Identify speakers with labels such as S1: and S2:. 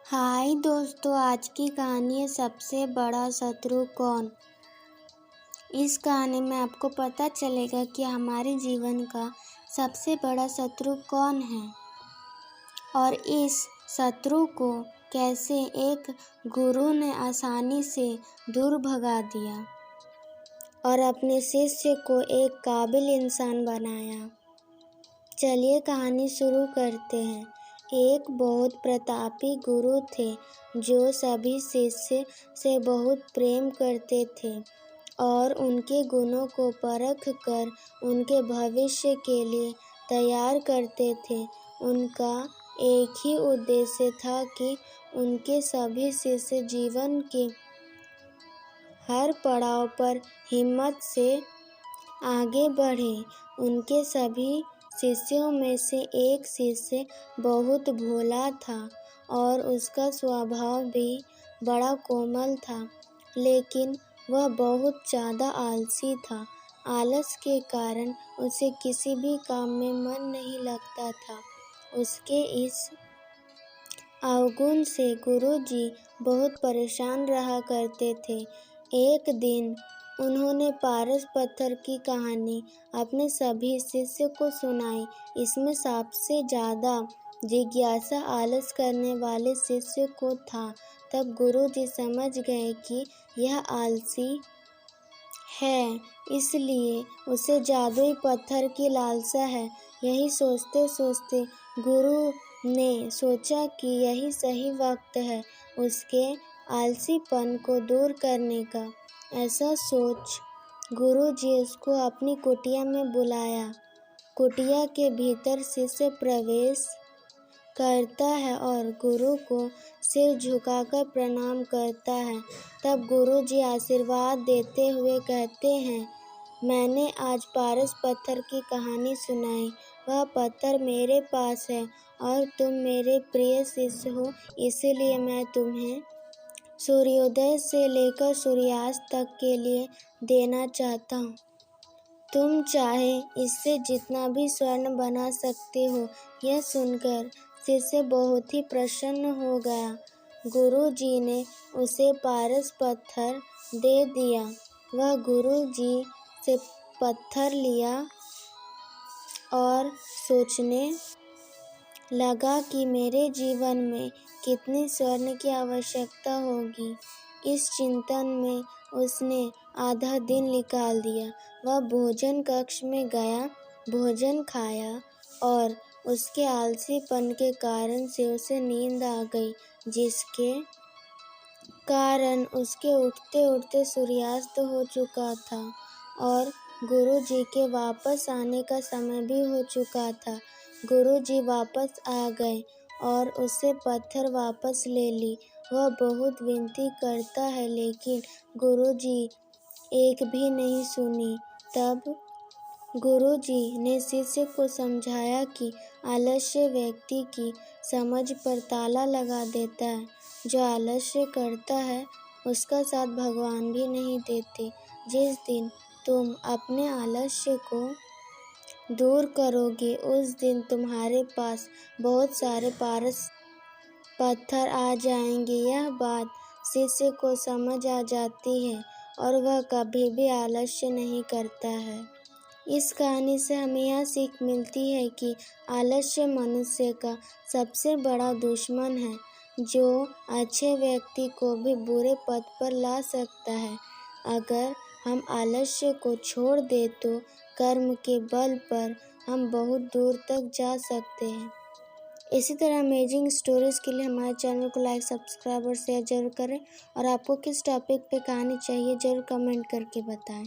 S1: हाय दोस्तों, आज की कहानी है सबसे बड़ा शत्रु कौन। इस कहानी में आपको पता चलेगा कि हमारे जीवन का सबसे बड़ा शत्रु कौन है और इस शत्रु को कैसे एक गुरु ने आसानी से दूर भगा दिया और अपने शिष्य को एक काबिल इंसान बनाया। चलिए कहानी शुरू करते हैं। एक बहुत प्रतापी गुरु थे जो सभी शिष्य से बहुत प्रेम करते थे और उनके गुणों को परख कर उनके भविष्य के लिए तैयार करते थे। उनका एक ही उद्देश्य था कि उनके सभी शिष्य जीवन के हर पड़ाव पर हिम्मत से आगे बढ़े। उनके सभी शिष्यों में से एक शिष्य बहुत भोला था और उसका स्वभाव भी बड़ा कोमल था, लेकिन वह बहुत ज़्यादा आलसी था। आलस के कारण उसे किसी भी काम में मन नहीं लगता था। उसके इस अवगुण से गुरुजी बहुत परेशान रहा करते थे। एक दिन उन्होंने पारस पत्थर की कहानी अपने सभी शिष्य को सुनाई। इसमें सबसे ज़्यादा जिज्ञासा आलस करने वाले शिष्य को था। तब गुरुजी समझ गए कि यह आलसी है, इसलिए उसे जादुई पत्थर की लालसा है। यही सोचते सोचते गुरु ने सोचा कि यही सही वक्त है उसके आलसीपन को दूर करने का। ऐसा सोच गुरुजी उसको अपनी कुटिया में बुलाया। कुटिया के भीतर शिष्य प्रवेश करता है और गुरु को सिर झुकाकर प्रणाम करता है। तब गुरुजी आशीर्वाद देते हुए कहते हैं, मैंने आज पारस पत्थर की कहानी सुनाई। वह पत्थर मेरे पास है और तुम मेरे प्रिय शिष्य हो, इसीलिए मैं तुम्हें सूर्योदय से लेकर सूर्यास्त तक के लिए देना चाहता हूँ। तुम चाहे इससे जितना भी स्वर्ण बना सकते हो। यह सुनकर शिष्य बहुत ही प्रसन्न हो गया। गुरुजी ने उसे पारस पत्थर दे दिया। वह गुरुजी से पत्थर लिया और सोचने लगा कि मेरे जीवन में कितनी स्वर्ण की आवश्यकता होगी। इस चिंतन में उसने आधा दिन निकाल दिया। वह भोजन कक्ष में गया, भोजन खाया और उसके आलसीपन के कारण से उसे नींद आ गई, जिसके कारण उसके उठते उठते सूर्यास्त हो चुका था और गुरुजी के वापस आने का समय भी हो चुका था। गुरुजी वापस आ गए और उससे पत्थर वापस ले ली। वह बहुत विनती करता है, लेकिन गुरुजी एक भी नहीं सुनी। तब गुरुजी ने शिष्य को समझाया कि आलस्य व्यक्ति की समझ पर ताला लगा देता है। जो आलस्य करता है उसका साथ भगवान भी नहीं देते। जिस दिन तुम अपने आलस्य को दूर करोगे, उस दिन तुम्हारे पास बहुत सारे पारस पत्थर आ जाएंगे। यह बात शिष्य को समझ आ जाती है और वह कभी भी आलस्य नहीं करता है। इस कहानी से हमें यह सीख मिलती है कि आलस्य मनुष्य का सबसे बड़ा दुश्मन है, जो अच्छे व्यक्ति को भी बुरे पथ पर ला सकता है। अगर हम आलस्य को छोड़ दें तो कर्म के बल पर हम बहुत दूर तक जा सकते हैं। इसी तरह अमेजिंग स्टोरीज़ के लिए हमारे चैनल को लाइक, सब्सक्राइब और शेयर जरूर करें और आपको किस टॉपिक पे कहानी चाहिए ज़रूर कमेंट करके बताएं।